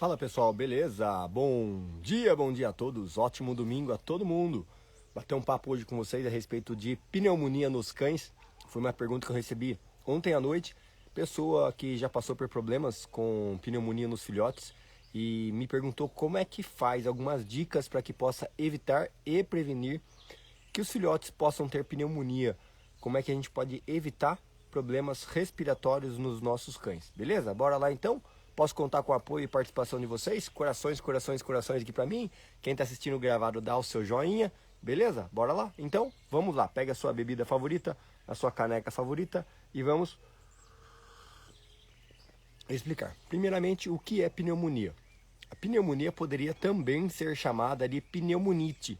Fala pessoal, beleza? Bom dia a todos, ótimo domingo a todo mundo. Bater um papo hoje com vocês a respeito de pneumonia nos cães. Foi uma pergunta que eu recebi ontem à noite. Pessoa que já passou por problemas com pneumonia nos filhotes e me perguntou como é que faz, algumas dicas para que possa evitar e prevenir que os filhotes possam ter pneumonia. Como é que a gente pode evitar problemas respiratórios nos nossos cães, beleza? Bora lá então? Posso contar com o apoio e participação de vocês? Corações, corações, corações aqui pra mim. Quem tá assistindo o gravado dá o seu joinha, beleza? Bora lá? Então, vamos lá. Pega a sua bebida favorita, a sua caneca favorita e vamos explicar. Primeiramente, o que é pneumonia? A pneumonia poderia também ser chamada de pneumonite,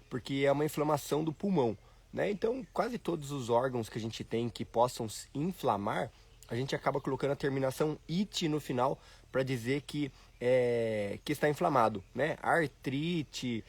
porque é uma inflamação do pulmão, né? Então, quase todos os órgãos que a gente tem que possam se inflamar, a gente acaba colocando a terminação "ite" no final para dizer que está inflamado, né? Artrite,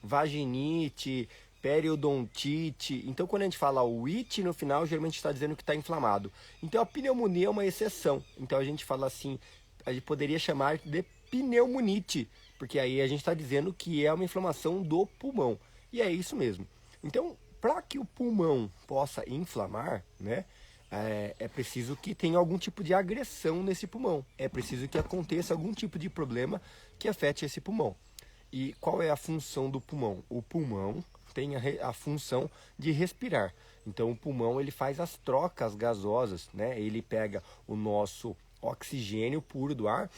vaginite, periodontite. Então, quando a gente fala o "ite" no final, geralmente está dizendo que está inflamado. Então, a pneumonia é uma exceção. Então, a gente fala assim, a gente poderia chamar de pneumonite, porque aí a gente está dizendo que é uma inflamação do pulmão. E é isso mesmo. Então, para que o pulmão possa inflamar, né, é preciso que tenha algum tipo de agressão nesse pulmão. É preciso que aconteça algum tipo de problema que afete esse pulmão. E qual é a função do pulmão? O pulmão tem a função de respirar. Então, o pulmão ele faz as trocas gasosas, né? Ele pega o nosso oxigênio puro do ar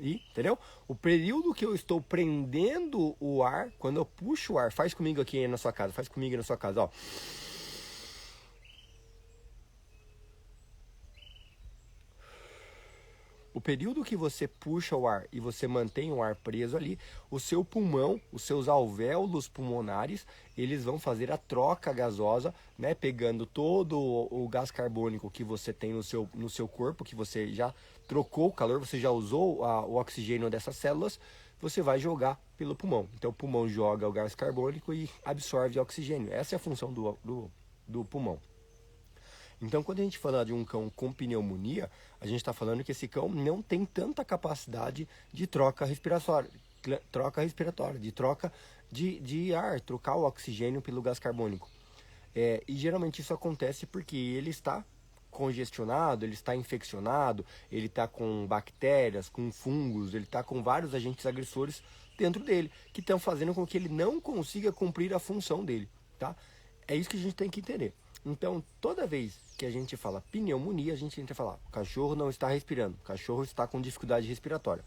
e, entendeu? O período que eu estou prendendo o ar, quando eu puxo o ar, faz comigo aqui na sua casa, faz comigo na sua casa, ó. O período que você puxa o ar e você mantém o ar preso ali, o seu pulmão, os seus alvéolos pulmonares, eles vão fazer a troca gasosa, né, pegando todo o gás carbônico que você tem no seu corpo, que você já trocou o calor, você já usou o oxigênio dessas células, você vai jogar pelo pulmão. Então o pulmão joga o gás carbônico e absorve o oxigênio. Essa é a função do pulmão. Então, quando a gente fala de um cão com pneumonia, a gente está falando que esse cão não tem tanta capacidade de troca respiratória, de troca de ar, trocar o oxigênio pelo gás carbônico. E geralmente isso acontece porque ele está congestionado, ele está infeccionado, ele está com bactérias, com fungos, ele está com vários agentes agressores dentro dele, que estão fazendo com que ele não consiga cumprir a função dele, tá? É isso que a gente tem que entender. Então, toda vez que a gente fala pneumonia, a gente tem que falar, o cachorro não está respirando, o cachorro está com dificuldade respiratória.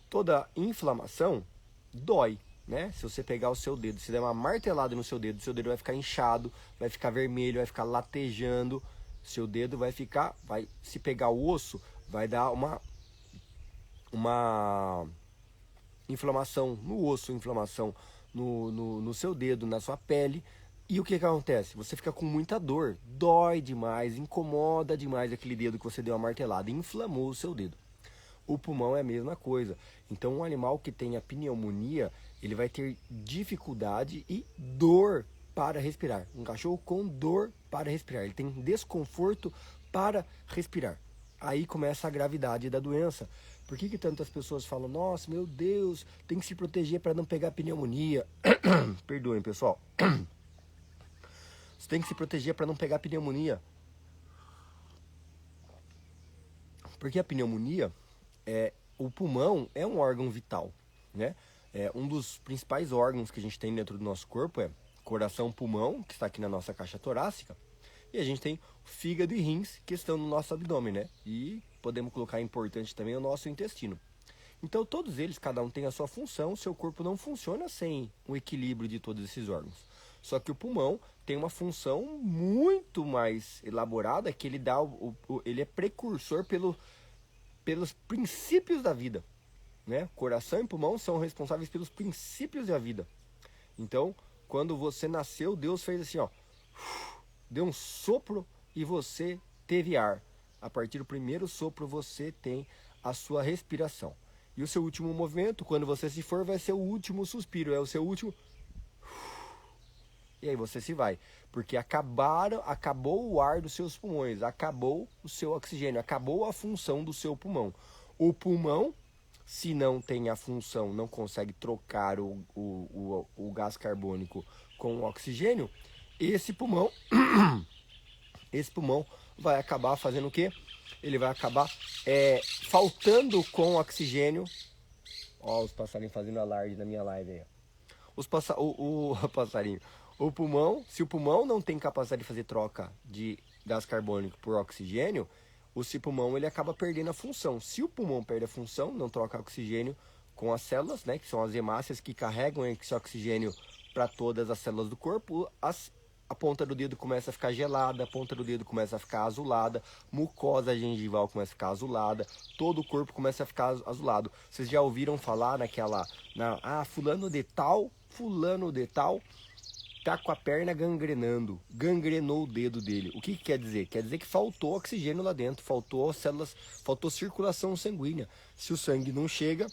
Toda inflamação dói, né? Se você pegar o seu dedo, se der uma martelada no seu dedo vai ficar inchado, vai ficar vermelho, vai ficar latejando, seu dedo vai ficar, se pegar o osso, vai dar uma inflamação no osso, inflamação no seu dedo, na sua pele. E o que acontece? Você fica com muita dor, dói demais, incomoda demais aquele dedo que você deu uma martelada, inflamou o seu dedo. O pulmão é a mesma coisa. Então, um animal que tenha pneumonia, ele vai ter dificuldade e dor para respirar. Um cachorro com dor para respirar, ele tem desconforto para respirar. Aí começa a gravidade da doença. Por que tantas pessoas falam, nossa, meu Deus, tem que se proteger para não pegar pneumonia? Perdoem, pessoal. Você tem que se proteger para não pegar pneumonia. Porque a pneumonia, o pulmão é um órgão vital, né? Um dos principais órgãos que a gente tem dentro do nosso corpo é coração, pulmão, que está aqui na nossa caixa torácica, e a gente tem fígado e rins, que estão no nosso abdômen, né? E podemos colocar importante também o nosso intestino. Então todos eles, cada um tem a sua função, seu corpo não funciona sem o equilíbrio de todos esses órgãos. Só que o pulmão tem uma função muito mais elaborada, que ele dá ele é precursor pelos princípios da vida, né? Coração e pulmão são responsáveis pelos princípios da vida. Então, quando você nasceu, Deus fez assim, ó, deu um sopro e você teve ar. A partir do primeiro sopro você tem a sua respiração. E o seu último movimento, quando você se for, vai ser o último suspiro, é o seu último. E aí você se vai. Porque acabou o ar dos seus pulmões, acabou o seu oxigênio, acabou a função do seu pulmão. O pulmão, se não tem a função, não consegue trocar o gás carbônico com o oxigênio, esse pulmão vai acabar fazendo o quê? Ele vai acabar faltando com oxigênio. Ó, os passarinhos fazendo alarde na minha live aí. Passarinho. O pulmão, se o pulmão não tem capacidade de fazer troca de gás carbônico por oxigênio, o pulmão ele acaba perdendo a função. Se o pulmão perde a função, não troca oxigênio com as células, né, que são as hemácias que carregam esse oxigênio para todas as células do corpo, a ponta do dedo começa a ficar gelada, a ponta do dedo começa a ficar azulada, mucosa gengival começa a ficar azulada, todo o corpo começa a ficar azulado. Vocês já ouviram falar fulano de tal tá com a perna gangrenando, gangrenou o dedo dele. O que quer dizer? Quer dizer que faltou oxigênio lá dentro, faltou células, faltou circulação sanguínea. Se o sangue não chega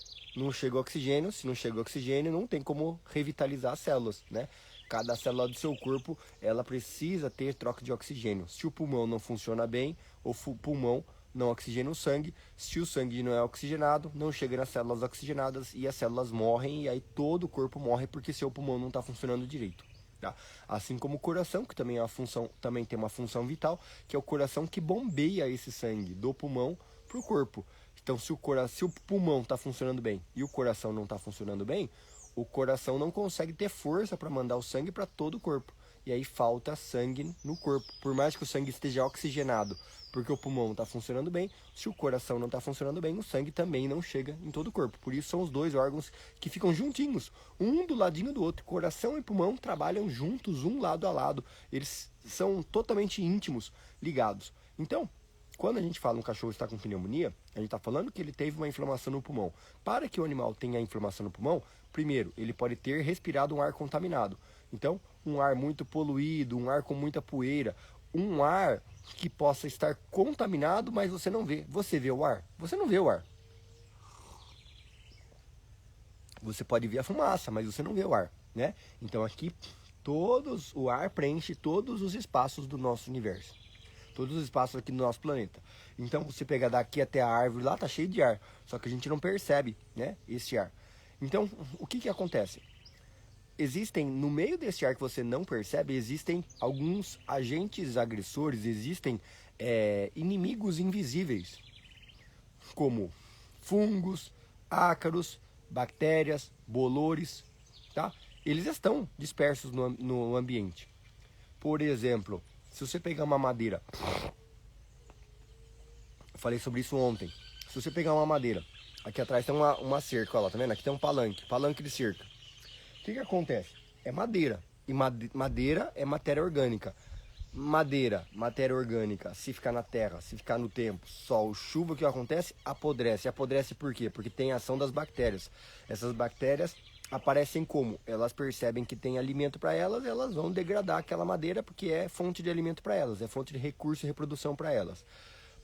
oxigênio, se não chega oxigênio, não tem como revitalizar as células, né? Cada célula do seu corpo, ela precisa ter troca de oxigênio. Se o pulmão não funciona bem, o pulmão não oxigena o sangue. Se o sangue não é oxigenado, não chega nas células oxigenadas e as células morrem e aí todo o corpo morre porque seu pulmão não está funcionando direito. Tá? Assim como o coração, que também tem uma função vital, que é o coração que bombeia esse sangue do pulmão para o corpo. Então, se o pulmão está funcionando bem e o coração não está funcionando bem, o coração não consegue ter força para mandar o sangue para todo o corpo. E aí falta sangue no corpo. Por mais que o sangue esteja oxigenado, porque o pulmão está funcionando bem, se o coração não está funcionando bem, o sangue também não chega em todo o corpo. Por isso são os dois órgãos que ficam juntinhos, um do ladinho do outro. Coração e pulmão trabalham juntos, um lado a lado. Eles são totalmente íntimos, ligados. Então, quando a gente fala um cachorro está com pneumonia, a gente está falando que ele teve uma inflamação no pulmão. Para que o animal tenha inflamação no pulmão, primeiro, ele pode ter respirado um ar contaminado. Então, um ar muito poluído, um ar com muita poeira, um ar que possa estar contaminado, mas você não vê. Você vê o ar? Você não vê o ar. Você pode ver a fumaça, mas você não vê o ar, né? Então aqui o ar preenche todos os espaços do nosso universo. Todos os espaços aqui do nosso planeta. Então, você pegar daqui até a árvore lá, tá cheio de ar. Só que a gente não percebe, né, esse ar. Então, o que acontece? No meio desse ar que você não percebe, existem alguns agentes agressores, existem inimigos invisíveis, como fungos, ácaros, bactérias, bolores, tá? Eles estão dispersos no ambiente. Por exemplo, se você pegar uma madeira, eu falei sobre isso ontem. Se você pegar uma madeira, aqui atrás tem uma cerca, ó lá, tá vendo? Aqui tem um palanque de cerca. O que acontece? É madeira, e madeira é matéria orgânica. Matéria orgânica, se ficar na terra, se ficar no tempo, sol, chuva, o que acontece? Apodrece. Apodrece por quê? Porque tem a ação das bactérias. Essas bactérias aparecem como? Elas percebem que tem alimento para elas, elas vão degradar aquela madeira porque é fonte de alimento para elas, é fonte de recurso e reprodução para elas.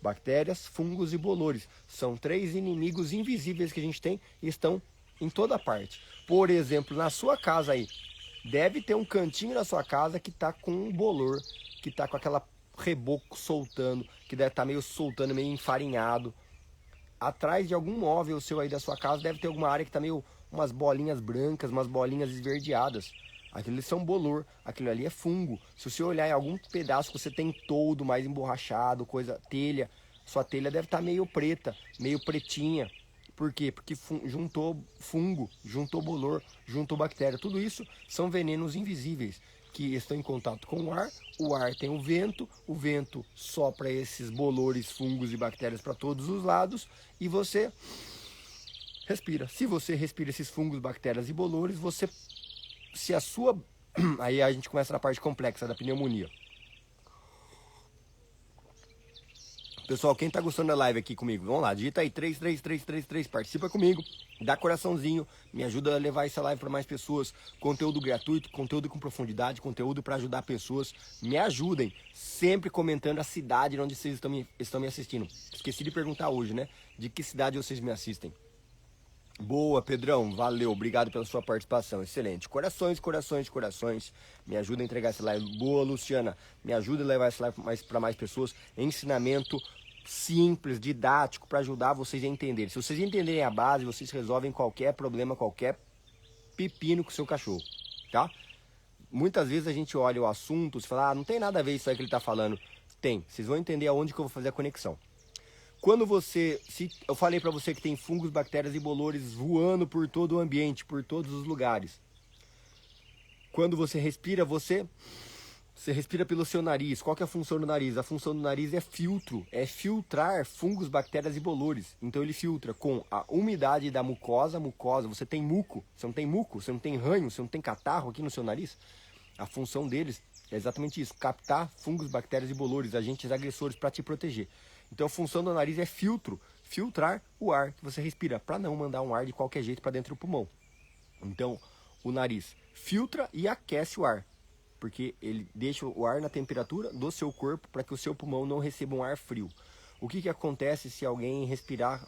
Bactérias, fungos e bolores são 3 inimigos invisíveis que a gente tem e estão em toda parte. Por exemplo, na sua casa aí, deve ter um cantinho da sua casa que está com um bolor, que está com aquela reboco soltando, que deve estar meio soltando, meio enfarinhado. Atrás de algum móvel seu aí da sua casa deve ter alguma área que está meio umas bolinhas brancas, umas bolinhas esverdeadas. Aquilo ali são bolor, aquilo ali é fungo. Se você olhar em algum pedaço que você tem todo mais emborrachado, telha, sua telha deve estar meio preta, meio pretinha. Por quê? Porque juntou fungo, juntou bolor, juntou bactéria. Tudo isso são venenos invisíveis que estão em contato com o ar tem o vento sopra esses bolores, fungos e bactérias para todos os lados e você respira. Se você respira esses fungos, bactérias e bolores, aí a gente começa na parte complexa da pneumonia. Pessoal, quem tá gostando da live aqui comigo, vamos lá, digita aí 33333, participa comigo, dá coraçãozinho, me ajuda a levar essa live para mais pessoas, conteúdo gratuito, conteúdo com profundidade, conteúdo para ajudar pessoas, me ajudem, sempre comentando a cidade onde vocês estão me assistindo. Esqueci de perguntar hoje, né, de que cidade vocês me assistem. Boa, Pedrão. Valeu. Obrigado pela sua participação. Excelente. Corações, corações, corações. Me ajuda a entregar essa live. Boa, Luciana. Me ajuda a levar essa live para mais pessoas. Ensinamento simples, didático, para ajudar vocês a entenderem. Se vocês entenderem a base, vocês resolvem qualquer problema, qualquer pepino com o seu cachorro, tá? Muitas vezes a gente olha o assunto e fala, não tem nada a ver isso aí que ele está falando. Tem. Vocês vão entender aonde que eu vou fazer a conexão. Quando você, se eu falei para você que tem fungos, bactérias e bolores voando por todo o ambiente, por todos os lugares. Quando você respira, você respira pelo seu nariz. Qual que é a função do nariz? A função do nariz é filtro, é filtrar fungos, bactérias e bolores. Então ele filtra com a umidade da mucosa. Você tem muco, você não tem muco, você não tem ranho, você não tem catarro aqui no seu nariz. A função deles é exatamente isso, captar fungos, bactérias e bolores, agentes agressores para te proteger. Então a função do nariz é filtrar o ar que você respira, para não mandar um ar de qualquer jeito para dentro do pulmão. Então o nariz filtra e aquece o ar, porque ele deixa o ar na temperatura do seu corpo para que o seu pulmão não receba um ar frio. O que acontece se alguém respirar,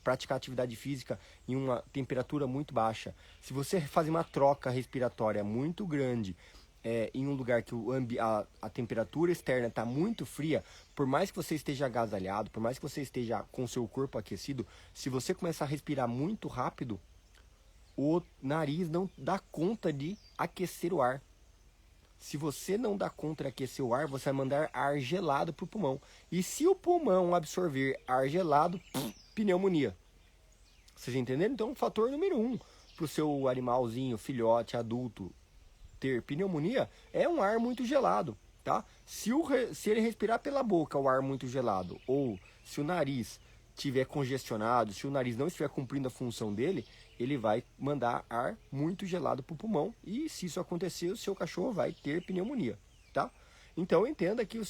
praticar atividade física em uma temperatura muito baixa? Se você fazer uma troca respiratória muito grande, em um lugar que a temperatura externa está muito fria, por mais que você esteja agasalhado, por mais que você esteja com o seu corpo aquecido, se você começar a respirar muito rápido, o nariz não dá conta de aquecer o ar. Se você não dá conta de aquecer o ar, você vai mandar ar gelado para o pulmão. E se o pulmão absorver ar gelado, pneumonia. Vocês entenderam? Então, o fator número 1 para o seu animalzinho, filhote, adulto, ter pneumonia é um ar muito gelado, tá? Se ele respirar pela boca o ar muito gelado, ou se o nariz estiver congestionado, se o nariz não estiver cumprindo a função dele, ele vai mandar ar muito gelado para o pulmão, e se isso acontecer, o seu cachorro vai ter pneumonia, tá? Então entenda que os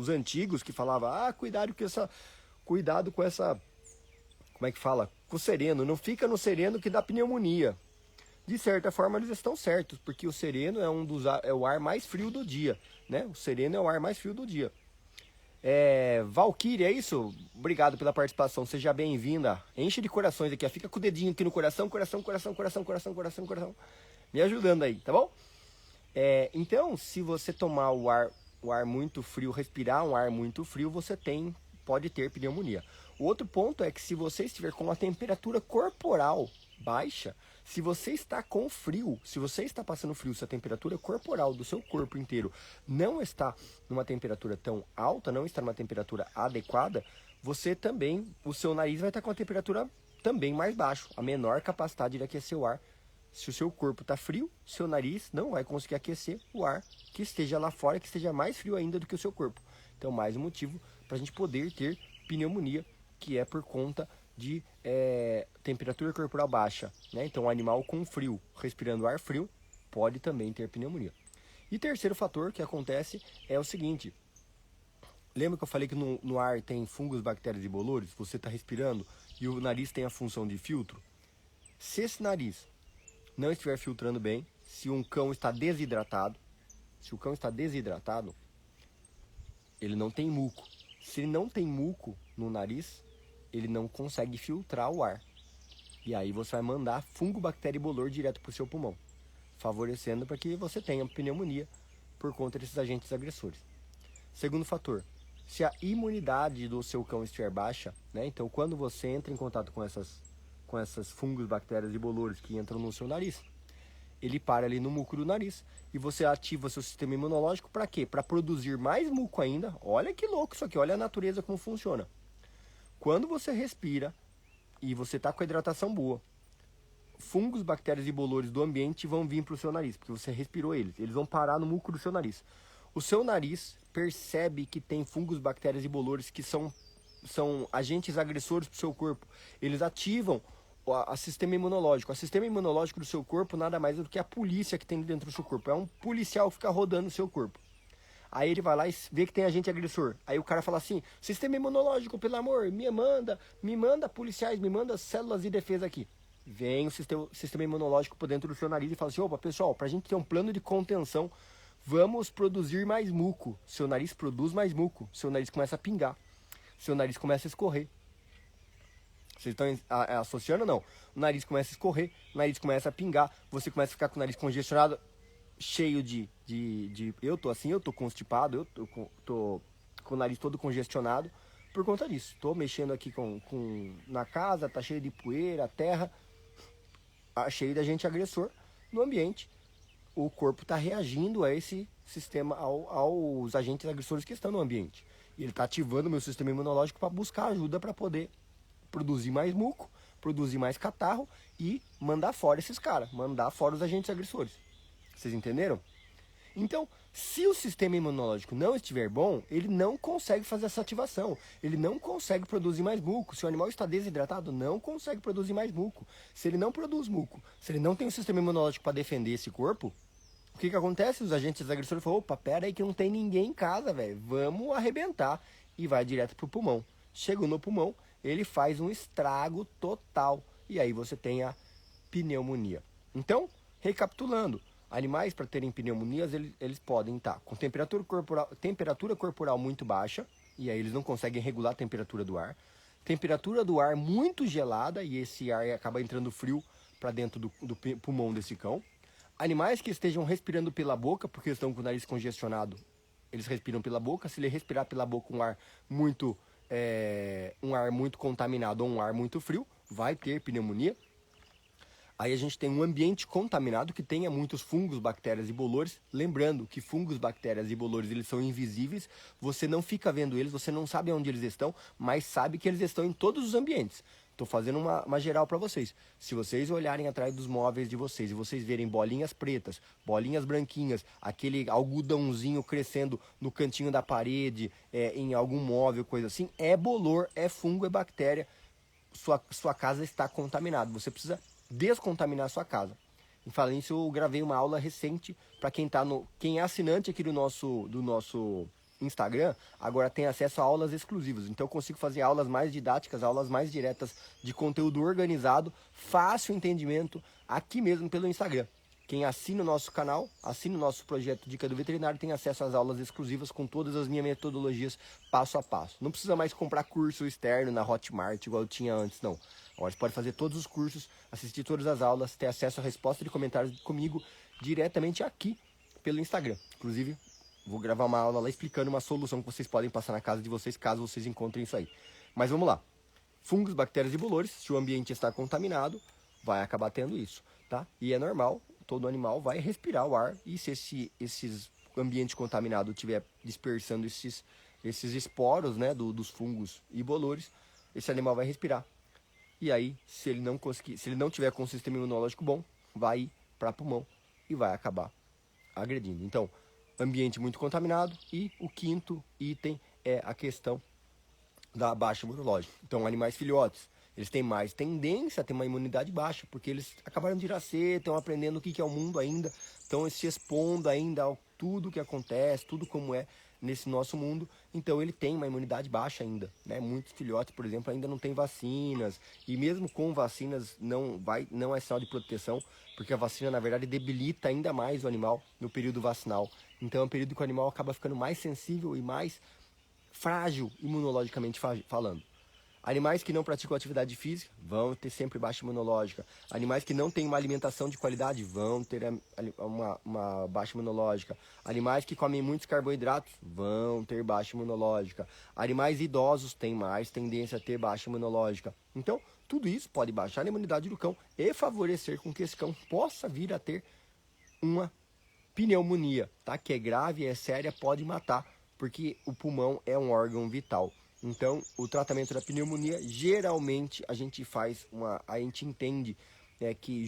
antigos que falavam, cuidado com essa, como é que fala? Com o sereno, não fica no sereno que dá pneumonia. De certa forma eles estão certos, porque o sereno é o ar mais frio do dia, né? O sereno é o ar mais frio do dia. Valkyrie, é isso? Obrigado pela participação, seja bem-vinda. Enche de corações aqui, ó. Fica com o dedinho aqui no coração, coração, coração, coração, coração, coração, coração. Me ajudando aí, tá bom? Então, se você tomar o ar muito frio, respirar um ar muito frio, pode ter pneumonia. O outro ponto é que se você estiver com uma temperatura corporal baixa, se você está com frio, se você está passando frio, se a temperatura corporal do seu corpo inteiro não está numa temperatura tão alta, não está numa temperatura adequada, o seu nariz vai estar com a temperatura também mais baixa, a menor capacidade de aquecer o ar. Se o seu corpo está frio, seu nariz não vai conseguir aquecer o ar que esteja lá fora, que esteja mais frio ainda do que o seu corpo. Então, mais um motivo para a gente poder ter pneumonia, que é por conta de temperatura corporal baixa, né? Então, um animal com frio, respirando ar frio, pode também ter pneumonia. E terceiro fator que acontece é o seguinte: lembra que eu falei que no ar tem fungos, bactérias e bolores? Você está respirando e o nariz tem a função de filtro. Se esse nariz não estiver filtrando bem, se um cão está desidratado, ele não tem muco. Se ele não tem muco no nariz, ele não consegue filtrar o ar. E aí você vai mandar fungo, bactéria e bolor direto para o seu pulmão, favorecendo para que você tenha pneumonia por conta desses agentes agressores. Segundo fator, se a imunidade do seu cão estiver baixa, né? Então quando você entra em contato com essas fungos, bactérias e bolores que entram no seu nariz, ele para ali no muco do nariz e você ativa seu sistema imunológico para quê? Para produzir mais muco ainda. Olha que louco isso aqui, olha a natureza como funciona. Quando você respira e você está com a hidratação boa, fungos, bactérias e bolores do ambiente vão vir para o seu nariz, porque você respirou eles. Eles vão parar no muco do seu nariz. O seu nariz percebe que tem fungos, bactérias e bolores que são agentes agressores para o seu corpo. Eles ativam o sistema imunológico. O sistema imunológico do seu corpo nada mais é do que a polícia que tem dentro do seu corpo. É um policial que fica rodando no seu corpo. Aí ele vai lá e vê que tem agente agressor. Aí o cara fala assim: sistema imunológico, pelo amor, me manda policiais, me manda células de defesa aqui. Vem o sistema imunológico por dentro do seu nariz e fala assim: opa, pessoal, pra gente ter um plano de contenção, vamos produzir mais muco. Seu nariz produz mais muco, seu nariz começa a pingar, seu nariz começa a escorrer. Vocês estão associando ou não? O nariz começa a escorrer, o nariz começa a pingar, você começa a ficar com o nariz congestionado, cheio eu tô assim, eu tô constipado, tô com o nariz todo congestionado por conta disso. Tô mexendo aqui na casa, tá cheio de poeira, terra, cheio de agente agressor no ambiente. O corpo está reagindo a esse sistema, aos agentes agressores que estão no ambiente. E ele está ativando o meu sistema imunológico para buscar ajuda para poder produzir mais muco, produzir mais catarro e mandar fora esses caras, mandar fora os agentes agressores. Vocês entenderam? Então, se o sistema imunológico não estiver bom, ele não consegue fazer essa ativação. Ele não consegue produzir mais muco. Se o animal está desidratado, não consegue produzir mais muco. Se ele não produz muco, se ele não tem um sistema imunológico para defender esse corpo, o que acontece? Os agentes agressores falam, opa, pera aí que não tem ninguém em casa, velho. Vamos arrebentar. E vai direto pro pulmão. Chegou no pulmão, ele faz um estrago total. E aí você tem a pneumonia. Então, recapitulando. Animais, para terem pneumonias, eles podem estar com temperatura corporal muito baixa, e aí eles não conseguem regular a temperatura do ar. Temperatura do ar muito gelada, e esse ar acaba entrando frio para dentro do pulmão desse cão. Animais que estejam respirando pela boca, porque estão com o nariz congestionado, eles respiram pela boca. Se ele respirar pela boca um ar muito contaminado ou um ar muito frio, vai ter pneumonia. Aí a gente tem um ambiente contaminado que tenha muitos fungos, bactérias e bolores. Lembrando que fungos, bactérias e bolores, eles são invisíveis. Você não fica vendo eles, você não sabe onde eles estão, mas sabe que eles estão em todos os ambientes. Estou fazendo uma geral para vocês. Se vocês olharem atrás dos móveis de vocês e vocês verem bolinhas pretas, bolinhas branquinhas, aquele algodãozinho crescendo no cantinho da parede, em algum móvel, coisa assim, é bolor, é fungo, é bactéria. Sua casa está contaminada. Você precisa descontaminar a sua casa. E falando isso, eu gravei uma aula recente para quem é assinante aqui do nosso Instagram, agora tem acesso a aulas exclusivas. Então eu consigo fazer aulas mais didáticas, aulas mais diretas de conteúdo organizado, fácil entendimento, aqui mesmo pelo Instagram. Quem assina o nosso canal, assina o nosso projeto Dica do Veterinário, tem acesso às aulas exclusivas com todas as minhas metodologias passo a passo. Não precisa mais comprar curso externo na Hotmart, igual eu tinha antes, não. Agora você pode fazer todos os cursos, assistir todas as aulas, ter acesso a resposta de comentários comigo diretamente aqui pelo Instagram. Inclusive, vou gravar uma aula lá explicando uma solução que vocês podem passar na casa de vocês, caso vocês encontrem isso aí. Mas vamos lá. Fungos, bactérias e bolores, se o ambiente está contaminado, vai acabar tendo isso, tá? E é normal, todo animal vai respirar o ar, e se esse ambiente contaminado estiver dispersando esses esporos, né, dos fungos e bolores, esse animal vai respirar. E aí, se ele não tiver com um sistema imunológico bom, vai ir para pulmão e vai acabar agredindo. Então, ambiente muito contaminado. E o quinto item é a questão da baixa imunológica. Então, animais filhotes, eles têm mais tendência a ter uma imunidade baixa, porque eles acabaram de nascer, estão aprendendo o que é o mundo ainda, estão se expondo ainda a tudo que acontece, tudo como é nesse nosso mundo. Então ele tem uma imunidade baixa ainda, né? Muitos filhotes, por exemplo, ainda não têm vacinas, e mesmo com vacinas não é sinal de proteção, porque a vacina na verdade debilita ainda mais o animal no período vacinal. Então é um período que o animal acaba ficando mais sensível e mais frágil imunologicamente falando. Animais que não praticam atividade física vão ter sempre baixa imunológica. Animais que não têm uma alimentação de qualidade vão ter uma baixa imunológica. Animais que comem muitos carboidratos vão ter baixa imunológica. Animais idosos têm mais tendência a ter baixa imunológica. Então, tudo isso pode baixar a imunidade do cão e favorecer com que esse cão possa vir a ter uma pneumonia, tá? Que é grave, é séria, pode matar, porque o pulmão é um órgão vital. Então, o tratamento da pneumonia, geralmente, a gente entende que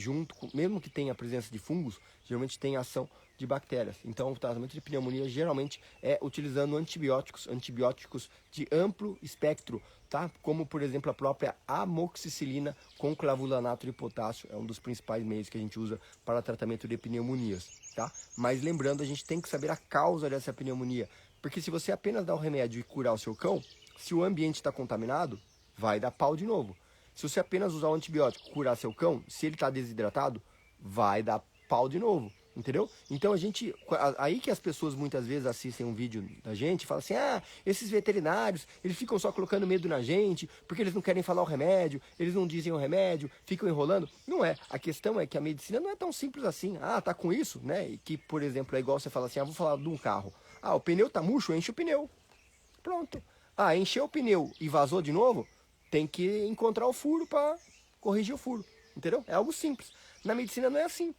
mesmo que tenha a presença de fungos, geralmente tem ação de bactérias. Então, o tratamento de pneumonia, geralmente, é utilizando antibióticos de amplo espectro, tá? Como, por exemplo, a própria amoxicilina com clavulanato de potássio, é um dos principais meios que a gente usa para tratamento de pneumonias, tá? Mas lembrando, a gente tem que saber a causa dessa pneumonia, porque se você apenas dá o remédio e curar o seu cão, se o ambiente está contaminado, vai dar pau de novo. Se você apenas usar o antibiótico, curar seu cão, se ele está desidratado, vai dar pau de novo. Entendeu? Então aí que as pessoas muitas vezes assistem um vídeo da gente e falam assim, esses veterinários, eles ficam só colocando medo na gente, porque eles não querem falar o remédio, eles não dizem o remédio, ficam enrolando. Não é. A questão é que a medicina não é tão simples assim. Tá com isso, né? E que, por exemplo, é igual você fala assim, vou falar de um carro. O pneu tá murcho, enche o pneu. Pronto. Encheu o pneu e vazou de novo, tem que encontrar o furo para corrigir o furo. Entendeu? É algo simples. Na medicina não é assim.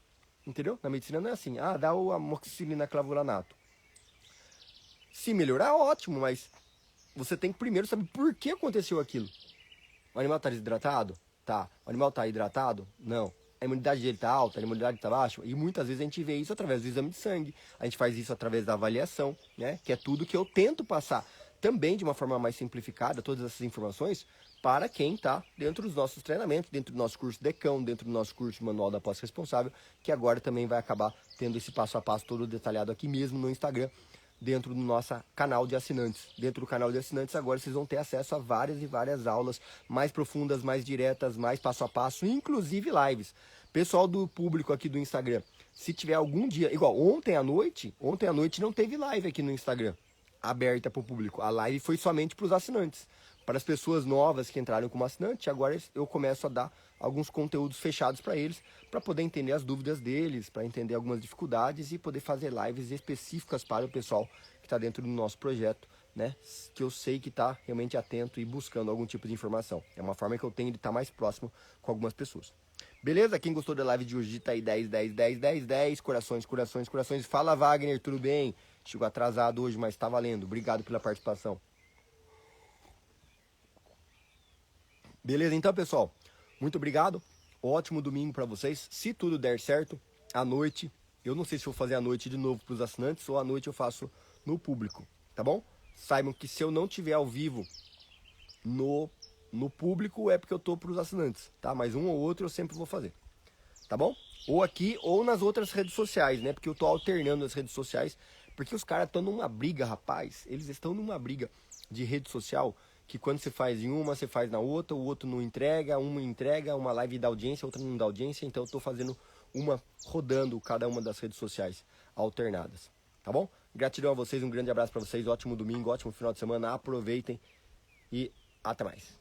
Entendeu? Na medicina não é assim. Dá o amoxicilina clavulanato. Se melhorar, ótimo, mas você tem que primeiro saber por que aconteceu aquilo. O animal está desidratado? Tá. O animal está hidratado? Não. A imunidade dele está alta, a imunidade está baixa? E muitas vezes a gente vê isso através do exame de sangue. A gente faz isso através da avaliação, né? Que é tudo que eu tento passar também de uma forma mais simplificada, todas essas informações, para quem está dentro dos nossos treinamentos, dentro do nosso curso DECão, dentro do nosso curso de Manual da Posse Responsável, que agora também vai acabar tendo esse passo a passo todo detalhado aqui mesmo no Instagram, dentro do nosso canal de assinantes. Dentro do canal de assinantes agora vocês vão ter acesso a várias e várias aulas mais profundas, mais diretas, mais passo a passo, inclusive lives. Pessoal do público aqui do Instagram, se tiver algum dia, igual ontem à noite não teve live aqui no Instagram aberta para o público. A live foi somente para os assinantes. Para as pessoas novas que entraram como assinante, agora eu começo a dar alguns conteúdos fechados para eles, para poder entender as dúvidas deles, para entender algumas dificuldades e poder fazer lives específicas para o pessoal que está dentro do nosso projeto, né? Que eu sei que está realmente atento e buscando algum tipo de informação. É uma forma que eu tenho de estar mais próximo com algumas pessoas. Beleza? Quem gostou da live de hoje, digita aí 10, 10, 10, 10, 10, corações, corações, corações. Fala, Wagner, tudo bem? Chegou atrasado hoje, mas está valendo. Obrigado pela participação. Beleza, então, pessoal. Muito obrigado. Ótimo domingo para vocês. Se tudo der certo, à noite, eu não sei se vou fazer à noite de novo para os assinantes ou à noite eu faço no público, tá bom? Saibam que se eu não tiver ao vivo no público é porque eu tô para os assinantes, tá? Mas um ou outro eu sempre vou fazer, tá bom? Ou aqui ou nas outras redes sociais, né? Porque eu tô alternando as redes sociais, porque os caras estão numa briga, rapaz. Eles estão numa briga de rede social que quando você faz em uma, você faz na outra, o outro não entrega, uma live dá audiência, outra não dá audiência, então eu tô fazendo uma rodando cada uma das redes sociais alternadas, tá bom? Gratidão a vocês, um grande abraço para vocês, ótimo domingo, ótimo final de semana, aproveitem e até mais.